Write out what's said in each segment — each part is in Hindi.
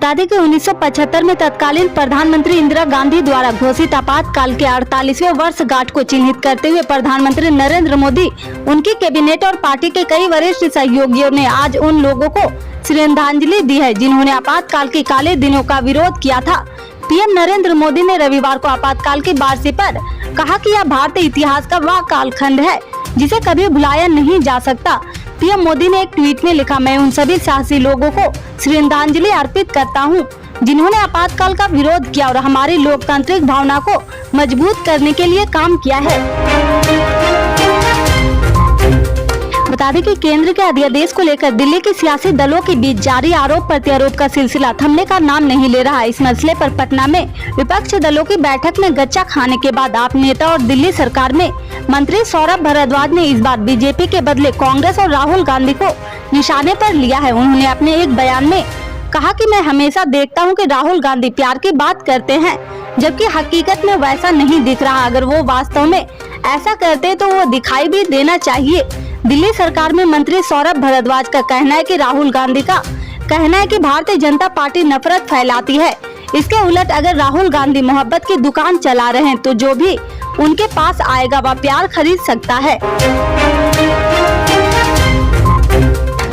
बता दें कि 1975 में तत्कालीन प्रधानमंत्री इंदिरा गांधी द्वारा घोषित आपातकाल के 48वें वर्षगांठ को चिन्हित करते हुए प्रधानमंत्री नरेंद्र मोदी, उनकी कैबिनेट और पार्टी के कई वरिष्ठ सहयोगियों ने आज उन लोगों को श्रद्धांजलि दी है जिन्होंने आपातकाल के काले दिनों का विरोध किया था। पीएम नरेंद्र मोदी ने रविवार को आपातकाल की बरसी पर कहा कि यह भारतीय इतिहास का वह कालखंड है जिसे कभी भुलाया नहीं जा सकता। पीएम मोदी ने एक ट्वीट में लिखा, मैं उन सभी साहसी लोगों को श्रद्धांजलि अर्पित करता हूं, जिन्होंने आपातकाल का विरोध किया और हमारी लोकतांत्रिक भावना को मजबूत करने के लिए काम किया है। बता दें कि केंद्र के अध्यादेश को लेकर दिल्ली के सियासी दलों के बीच जारी आरोप प्रत्यारोप का सिलसिला थमने का नाम नहीं ले रहा। इस मसले पर पटना में विपक्षी दलों की बैठक में गच्चा खाने के बाद आप नेता और दिल्ली सरकार में मंत्री सौरभ भारद्वाज ने इस बार बीजेपी के बदले कांग्रेस और राहुल गांधी को निशाने पर लिया है। उन्होंने अपने एक बयान में कहा कि मैं हमेशा देखता हूं कि राहुल गांधी प्यार की बात करते हैं, जबकि हकीकत में वैसा नहीं दिख रहा। अगर वो वास्तव में ऐसा करते तो वो दिखाई भी देना चाहिए। दिल्ली सरकार में मंत्री सौरभ भारद्वाज का कहना है कि राहुल गांधी का कहना है कि भारतीय जनता पार्टी नफरत फैलाती है। इसके उलट अगर राहुल गांधी मोहब्बत की दुकान चला रहे हैं तो जो भी उनके पास आएगा वह प्यार खरीद सकता है।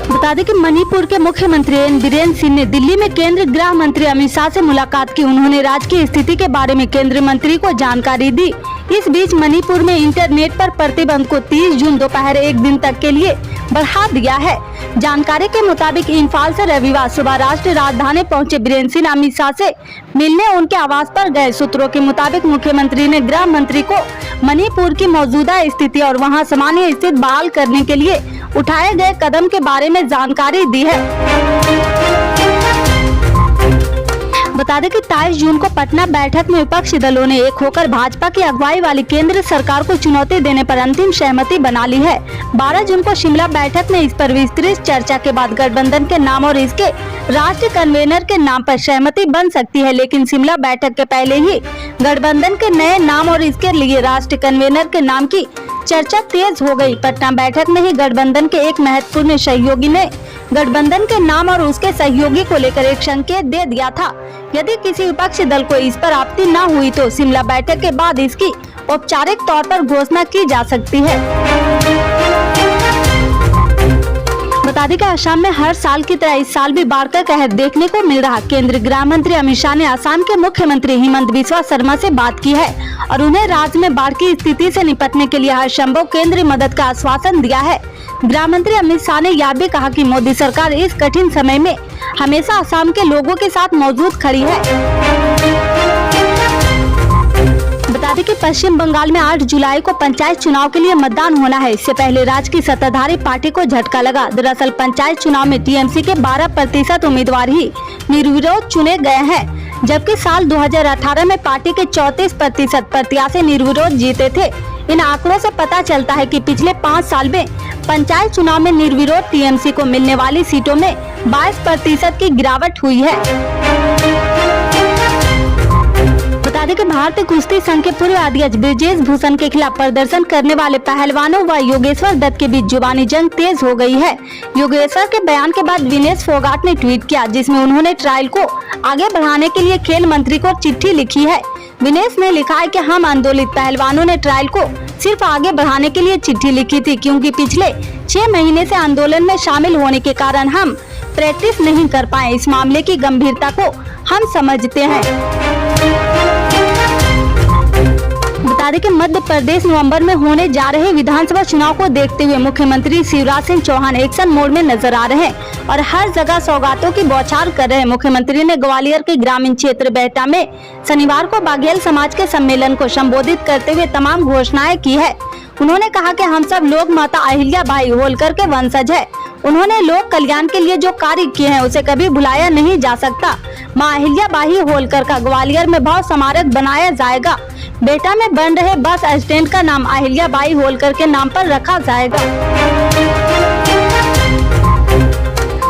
बता दें कि मणिपुर के मुख्यमंत्री एन बीरेन सिंह ने दिल्ली में केंद्रीय गृह मंत्री अमित शाह से मुलाकात की। उन्होंने राज्य की स्थिति के बारे में केंद्रीय मंत्री को जानकारी दी। इस बीच मणिपुर में इंटरनेट पर प्रतिबंध को 30 जून दोपहर 1 दिन तक के लिए बढ़ा दिया है। जानकारी के मुताबिक इम्फाल से रविवार सुबह राष्ट्रीय राजधानी पहुंचे बीरेन सिंह अमित शाह से मिलने उनके आवास पर गए। सूत्रों के मुताबिक मुख्यमंत्री ने गृह मंत्री को मणिपुर की मौजूदा स्थिति और वहां सामान्य स्थिति बहाल करने के लिए उठाए गए कदम के बारे में जानकारी दी है। बता दें कि 23 जून को पटना बैठक में विपक्षी दलों ने एक होकर भाजपा की अगुवाई वाली केंद्र सरकार को चुनौती देने पर अंतिम सहमति बना ली है। 12 जून को शिमला बैठक में इस पर विस्तृत चर्चा के बाद गठबंधन के नाम और इसके राष्ट्रीय कन्वेनर के नाम पर सहमति बन सकती है, लेकिन शिमला बैठक के पहले ही गठबंधन के नए नाम और इसके लिए राष्ट्रीय कन्वेनर के नाम की चर्चा तेज हो गई। पटना बैठक में ही गठबंधन के एक महत्वपूर्ण सहयोगी ने गठबंधन के नाम और उसके सहयोगी को लेकर एक संकेत दे दिया था। यदि किसी विपक्षी दल को इस पर आपत्ति न हुई तो शिमला बैठक के बाद इसकी औपचारिक तौर पर घोषणा की जा सकती है। बता दें कि असम में हर साल की तरह इस साल भी बाढ़ का कहर देखने को मिल रहा। केंद्रीय गृह मंत्री अमित शाह ने असम के मुख्यमंत्री हिमंत बिस्वा शर्मा से बात की है और उन्हें राज्य में बाढ़ की स्थिति से निपटने के लिए हर संभव केंद्रीय मदद का आश्वासन दिया है। गृह मंत्री अमित शाह ने यह भी कहा कि मोदी सरकार इस कठिन समय में हमेशा असम के लोगों के साथ मौजूद खड़ी है। बता दें कि पश्चिम बंगाल में 8 जुलाई को पंचायत चुनाव के लिए मतदान होना है। इससे पहले राज्य की सत्ताधारी पार्टी को झटका लगा। दरअसल पंचायत चुनाव में टीएमसी के 12% उम्मीदवार ही निर्विरोध चुने गए हैं, जबकि साल 2018 में पार्टी के 34% प्रत्याशी निर्विरोध जीते थे। इन आंकड़ों से पता चलता है कि पिछले 5 साल में पंचायत चुनाव में निर्विरोध टीएमसी को मिलने वाली सीटों में 22% की गिरावट हुई है। बता दें कि भारतीय कुश्ती संघ के पूर्व अध्यक्ष ब्रिजेश भूषण के खिलाफ प्रदर्शन करने वाले पहलवानों व योगेश्वर दत्त के बीच जुबानी जंग तेज हो गई है। योगेश्वर के बयान के बाद विनेश फोगाट ने ट्वीट किया, जिसमें उन्होंने ट्रायल को आगे बढ़ाने के लिए खेल मंत्री को चिट्ठी लिखी है। विनेश ने लिखा है कि हम आंदोलित पहलवानों ने ट्रायल को सिर्फ आगे बढ़ाने के लिए चिट्ठी लिखी थी, क्योंकि पिछले 6 महीने से आंदोलन में शामिल होने के कारण हम प्रैक्टिस नहीं कर पाए। इस मामले की गंभीरता को हम समझते हैं। बता दें कि मध्य प्रदेश नवंबर में होने जा रहे विधानसभा चुनाव को देखते हुए मुख्यमंत्री शिवराज सिंह चौहान एक्शन मोड में नजर आ रहे हैं और हर जगह सौगातों की बौछार कर रहे हैं। मुख्यमंत्री ने ग्वालियर के ग्रामीण क्षेत्र बेहटा में शनिवार को बाघेल समाज के सम्मेलन को संबोधित करते हुए तमाम घोषणाएं की है। उन्होंने कहा कि हम सब लोग माता अहिल्याबाई होलकर के वंशज है। उन्होंने लोक कल्याण के लिए जो कार्य किए हैं उसे कभी भुलाया नहीं जा सकता। माँ अहिल्याबाई होलकर का ग्वालियर में भव्य स्मारक बनाया जाएगा। बेटा में बन रहे बस स्टैंड का नाम अहिल्याबाई होलकर के नाम पर रखा जाएगा।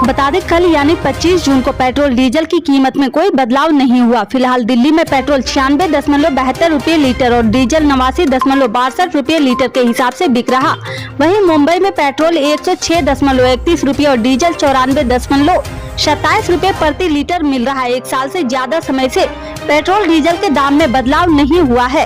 बता दें कल यानी 25 जून को पेट्रोल डीजल की कीमत में कोई बदलाव नहीं हुआ। फिलहाल दिल्ली में पेट्रोल 96.72 रुपये लीटर और डीजल 89.62 रुपये लीटर के हिसाब से बिक रहा। वहीं मुंबई में पेट्रोल 106.31 रुपये और डीजल 27 रुपए प्रति लीटर मिल रहा है। 1 साल से ज्यादा समय से पेट्रोल डीजल के दाम में बदलाव नहीं हुआ है।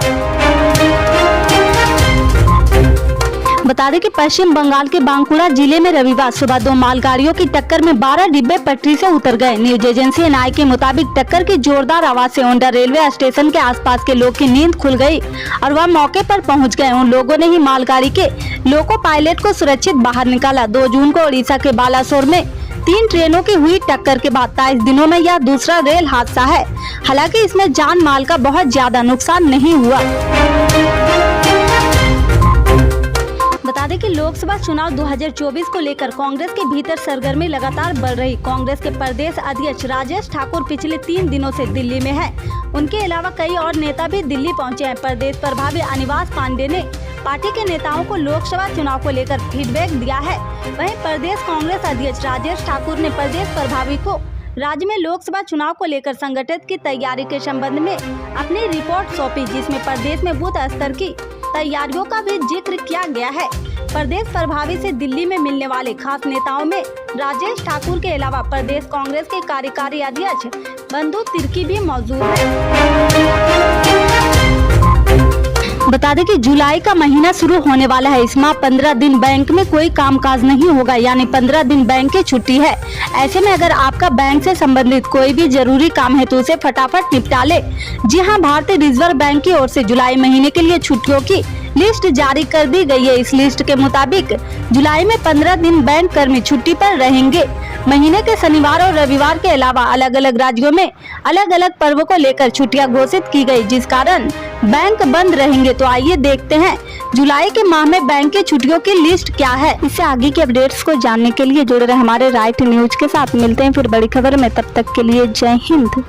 बता दें कि पश्चिम बंगाल के बांकुड़ा जिले में रविवार सुबह 2 मालगाड़ियों की टक्कर में 12 डिब्बे पटरी से उतर गए। न्यूज एजेंसी एनआई के मुताबिक टक्कर की जोरदार आवाज से ओंडा रेलवे स्टेशन के आसपास के लोग की नींद खुल गई और वह मौके पर पहुंच गए। उन लोगों ने ही मालगाड़ी के लोको पायलट को सुरक्षित बाहर निकाला। 2 जून को उड़ीसा के बालासोर में 3 ट्रेनों की हुई टक्कर के बाद 23 दिनों में यह दूसरा रेल हादसा है। हालांकि इसमें जान माल का बहुत ज्यादा नुकसान नहीं हुआ। बता दें कि लोकसभा चुनाव 2024 को लेकर कांग्रेस के भीतर सरगर्मी लगातार बढ़ रही। कांग्रेस के प्रदेश अध्यक्ष राजेश ठाकुर पिछले 3 दिनों से दिल्ली में हैं। उनके अलावा कई और नेता भी दिल्ली पहुंचे हैं। प्रदेश प्रभारी अनिवास पांडे ने पार्टी के नेताओं को लोकसभा चुनाव को लेकर फीडबैक दिया है। वहीं प्रदेश कांग्रेस अध्यक्ष राजेश ठाकुर ने प्रदेश प्रभारी को राज्य में लोकसभा चुनाव को लेकर संगठित की तैयारी के संबंध में अपनी रिपोर्ट सौंपी, जिसमें प्रदेश में बूथ स्तर की तैयारियों का भी जिक्र किया गया है। प्रदेश प्रभारी से दिल्ली में मिलने वाले खास नेताओं में राजेश ठाकुर के अलावा प्रदेश कांग्रेस के कार्यकारी अध्यक्ष बंधु तिर्की भी मौजूद है। बता दें कि जुलाई का महीना शुरू होने वाला है। इस माह 15 दिन बैंक में कोई कामकाज नहीं होगा, यानी 15 दिन बैंक की छुट्टी है। ऐसे में अगर आपका बैंक से संबंधित कोई भी जरूरी काम है तो उसे फटाफट निपटा ले। जी हां, भारतीय रिजर्व बैंक की ओर से जुलाई महीने के लिए छुट्टियों की लिस्ट जारी कर दी गई है। इस लिस्ट के मुताबिक जुलाई में 15 दिन बैंक कर्मी छुट्टी पर रहेंगे। महीने के शनिवार और रविवार के अलावा अलग अलग राज्यों में अलग अलग पर्वों को लेकर छुट्टियां घोषित की गई, जिस कारण बैंक बंद रहेंगे। तो आइए देखते हैं जुलाई के माह में बैंक की छुट्टियों की लिस्ट क्या है। इससे आगे के अपडेट्स को जानने के लिए जुड़े रहे हमारे राइट न्यूज के साथ। मिलते हैं फिर बड़ी खबर में, तब तक के लिए जय हिंद।